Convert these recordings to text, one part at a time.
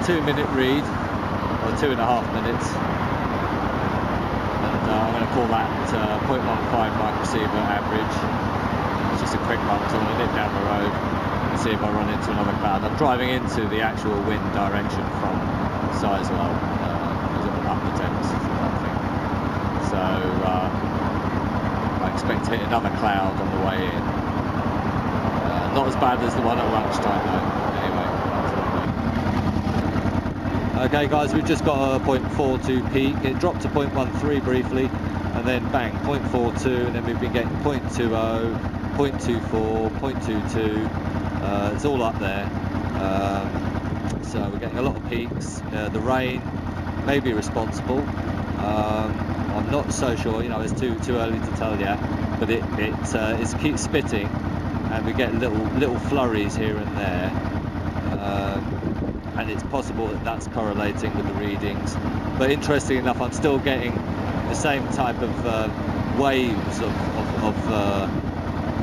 2-minute read, or 2.5 minutes. And I'm going to call that 0.15 microsiever average. It's just a quick run, so I'm going to nip down the road and see if I run into another cloud. I'm driving into the actual wind direction from Sizewell, up the Thames, I think. So I expect to hit another cloud on the way in. Not as bad as the one at lunchtime though. Anyway, okay guys, we've just got a 0.42 peak. It dropped to 0.13 briefly, and then bang, 0.42, and then we've been getting 0.20, 0.24, 0.22. It's all up there. So we're getting a lot of peaks. The rain may be responsible. I'm not so sure, you know, it's too early to tell yet, but it keeps spitting, and we get little flurries here and there, and it's possible that that's correlating with the readings. But interestingly enough, I'm still getting the same type of waves of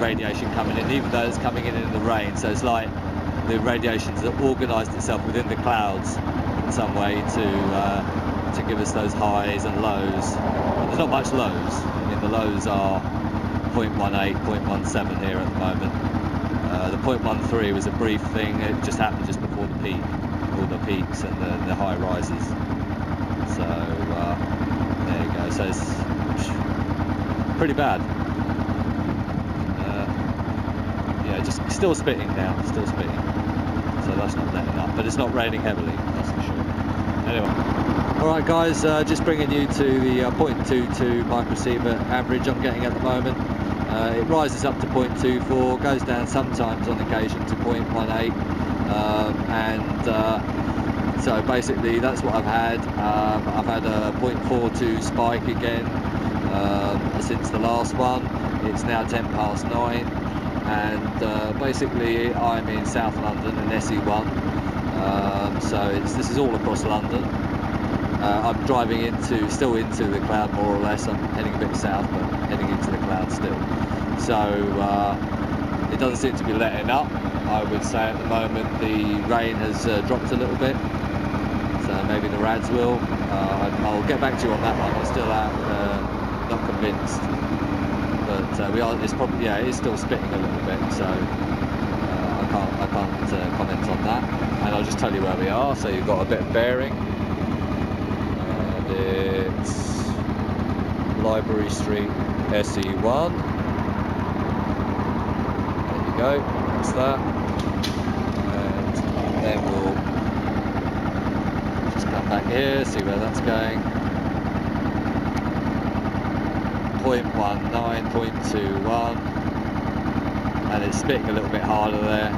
radiation coming in, even though it's coming in the rain. So it's like the radiation's organised itself within the clouds in some way to give us those highs and lows. There's not much lows. I mean, the lows are 0.18, 0.17 here at the moment. The 0.13 was a brief thing. It just happened just before the peak, all the peaks and the high rises. So there you go. So it's pretty bad. Yeah, just still spitting now, still spitting. So that's not letting up, but it's not raining heavily, that's for sure. Anyway. Alright guys, just bringing you to the 0.22 microsiever average I'm getting at the moment. It rises up to 0.24, goes down sometimes on occasion to 0.18, and so basically that's what I've had. I've had a 0.42 spike again since the last one. It's now 9:10, and basically I'm in South London in SE1, so this is all across London. I'm driving still into the cloud more or less. I'm heading a bit south, but heading into the cloud still. So it doesn't seem to be letting up. I would say at the moment the rain has dropped a little bit, so maybe the rads will. I'll get back to you on that one. I'm still out, not convinced, but it's probably, yeah, it is still spitting a little bit, so I can't comment on that. And I'll just tell you where we are, so you've got a bit of bearing. It's Library Street, SE1. There you go, that's that. And then we'll just come back here, see where that's going. 0.19, 0.21. And it's spitting a little bit harder there.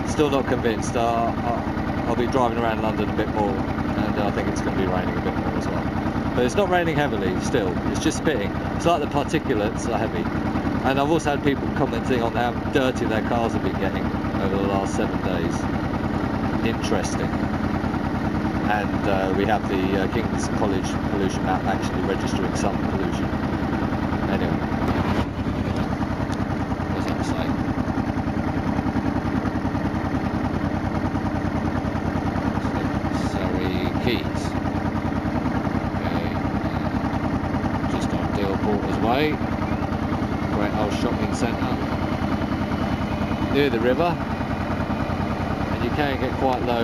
Still not convinced. I'll be driving around London a bit more, and I think it's going to be raining a bit more as well. But it's not raining heavily still, it's just spitting. It's like the particulates are heavy. And I've also had people commenting on how dirty their cars have been getting over the last 7 days. Interesting. And we have the King's College pollution map actually registering some pollution. Anyway. What was I saying? Keys. Okay, just on Deal Porter's Way, great old shopping centre near the river, and you can get quite low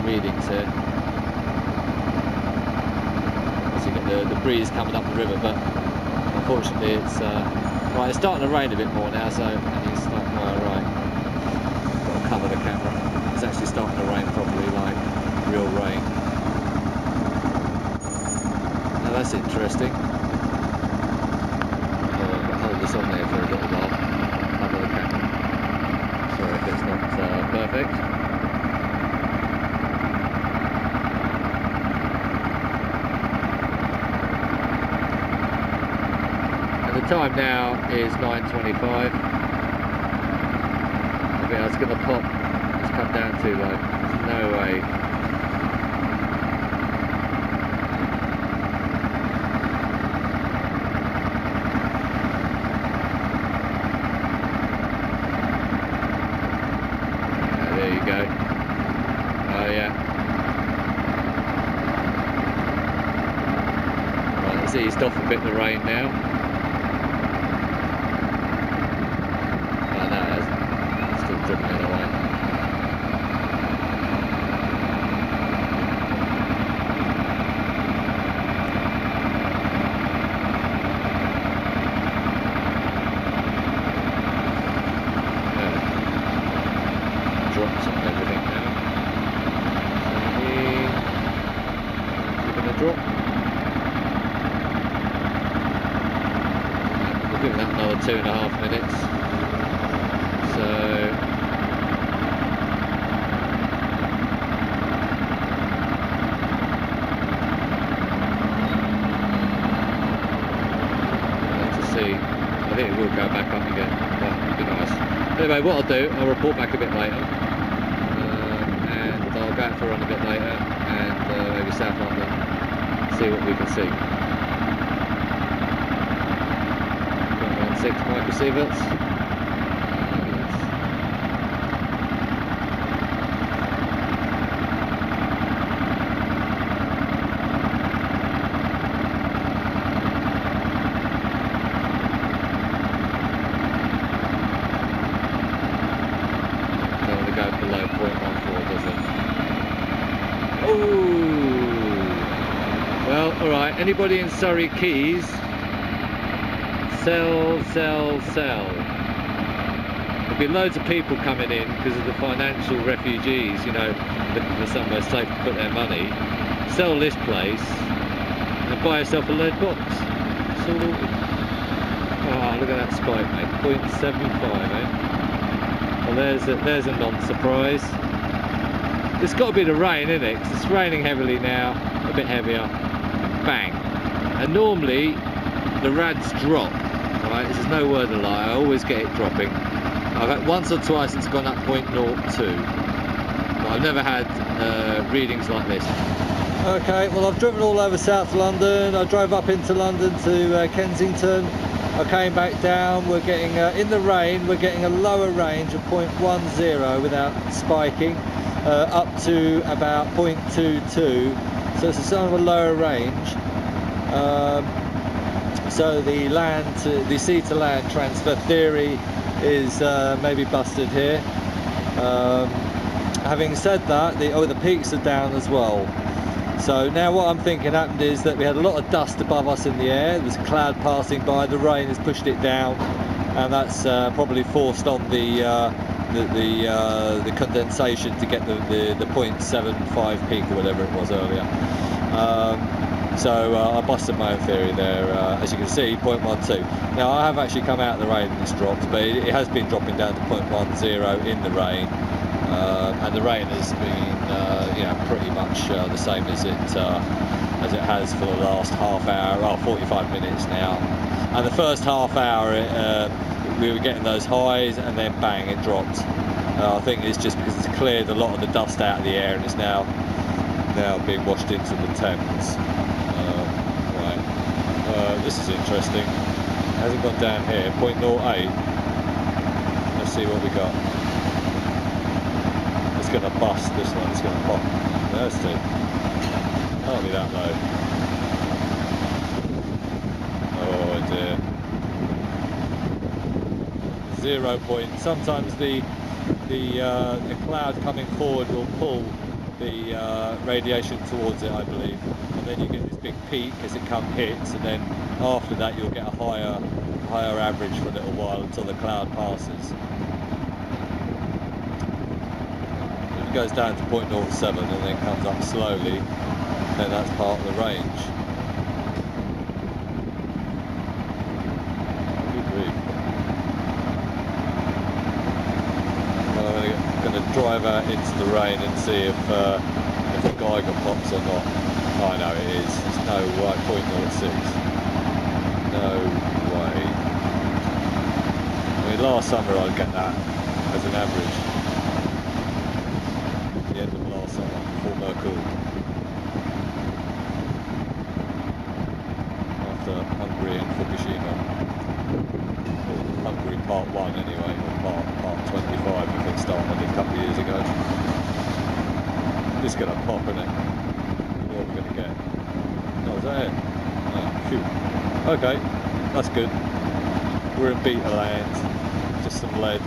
readings here. As you get the breeze coming up the river, but unfortunately it's right. It's starting to rain a bit more now, so and it's starting. Right, got to cover the camera. It's actually starting to rain properly, like real rain. That's interesting. I'll hold this on there for a little while. Cover the camera. Sorry if it's not perfect. And the time now is 9:25. I think that's going to pop. It's come down too low. There's no way. It's eased off a bit, the rain now. Oh, no, it hasn't. It's still dribbling away. Drops on everything now. So we're drop. We'll give that another 2.5 minutes. So let's see. I think it will go back up again. That would be nice. Anyway, what I'll do, I'll report back a bit later. I'll go out for a run a bit later and maybe South London, see what we can see. 1.16 microsieverts. Don't want to go below 0.14, does it? Oh, well, all right. Anybody in Surrey Keys? Sell, sell, sell. There'll be loads of people coming in because of the financial refugees, you know, looking for somewhere safe to put their money. Sell this place and buy yourself a lead box. Sorted. Oh, look at that spike, mate. 0.75, eh? Well, there's a non-surprise. It's got to be the rain, isn't it? 'Cause it's raining heavily now, a bit heavier. Bang. And normally the rads drop, right? This is no word of a lie. I always get it dropping. I've had once or twice it's gone up 0.02, but I've never had readings like this. Okay, well, I've driven all over South London. I drove up into London to Kensington. I came back down. We're getting in the rain. We're getting a lower range of 0.10 without spiking. Up to about 0.22, so it's a sort of a lower range. So the sea to land transfer theory is maybe busted here. Having said that, the peaks are down as well. So now what I'm thinking happened is that we had a lot of dust above us in the air. There's a cloud passing by. The rain has pushed it down, and that's probably forced on the condensation to get the 0.75 peak or whatever it was earlier. So I busted my own theory there. As you can see, 0.12. Now I have actually come out of the rain and it's dropped, but it has been dropping down to 0.10 in the rain, and the rain has been pretty much the same as it has for the last half hour, well, 45 minutes now. And the first half hour we were getting those highs, and then bang, it dropped. I think it's just because it's cleared a lot of the dust out of the air, and it's now being washed into the Thames. Right, this is interesting. It hasn't gone down here. 0.08. Let's see what we got. It's going to bust this one. It's going to pop. There's two. Can't be that low. Oh dear. 0 point. Sometimes the cloud coming forward will pull the radiation towards it, I believe, and then you get this big peak as it hits, and then after that you'll get a higher average for a little while until the cloud passes. If it goes down to 0.07 and then comes up slowly, then that's part of the range. Drive out into the rain and see if the Geiger pops or not. I know it is. It's no way. 0.06. No way. I mean, last summer I'd get that as an average. At the end of last summer, before Mercure. After Hungary and Fukushima. Hungary part 1 anyway, or part 25 if it started a couple of years ago. It's going to pop, isn't it? What are we going to get? Oh, is that it? Oh. Phew. Okay, that's good. We're in beta land, just some lead.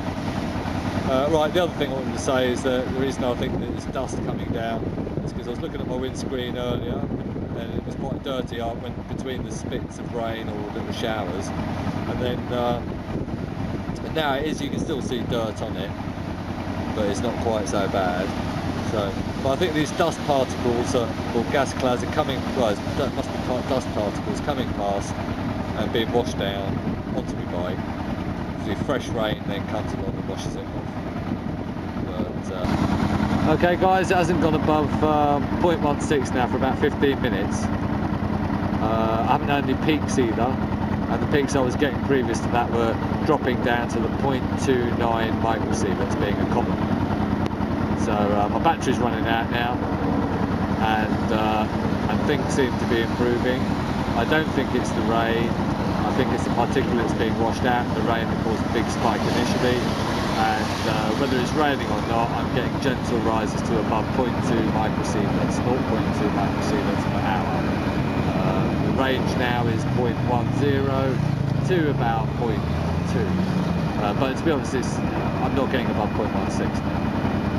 Right, the other thing I wanted to say is that the reason I think that there's dust coming down is because I was looking at my windscreen earlier and it was quite dirty. I went between the spits of rain or little showers, and then and now it is, you can still see dirt on it, but it's not quite so bad. So, but I think these dust particles or gas clouds are coming, well, it must be dust particles coming past and being washed down onto my bike. The fresh rain then comes along and washes it off. But, okay guys, it hasn't gone above 0.16 now for about 15 minutes. I haven't had any peaks either, and the peaks I was getting previous to that were dropping down to the 0.29 microsieverts being a common. So my battery's running out now, and things seem to be improving. I don't think it's the rain. I think it's the particulates being washed out in the rain that caused a big spike initially, and whether it's raining or not, I'm getting gentle rises to above 0.2 microsieverts, 0.2 microsieverts per hour. The range now is 0.10 to about 0.2, but to be honest, I'm not getting above 0.16 now.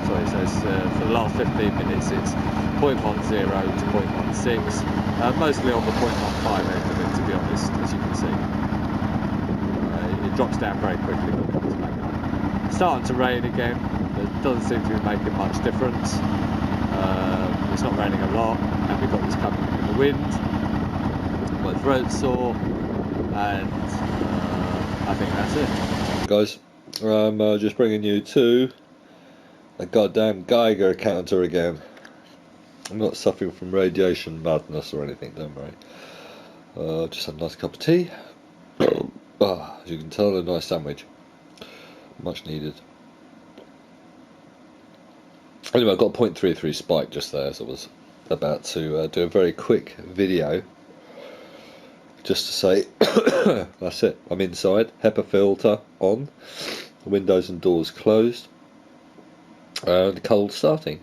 Sorry, so it's, for the last 15 minutes it's 0.10 to 0.16, mostly on the 0.15 end of it, to be honest, as you can see. It drops down very quickly but comes back up. It's starting to rain again, but it doesn't seem to be making much difference. It's not raining a lot, and we've got this coming in the wind. My throat's sore, and I think that's it. guys, I'm just bringing you to a goddamn Geiger counter again. I'm not suffering from radiation madness or anything, don't worry. Just had a nice cup of tea. As you can tell, a nice sandwich. Much needed. Anyway, I got a 0.33 spike just there, so I was about to do a very quick video just to say that's it. I'm inside, HEPA filter on, windows and doors closed, and cold starting.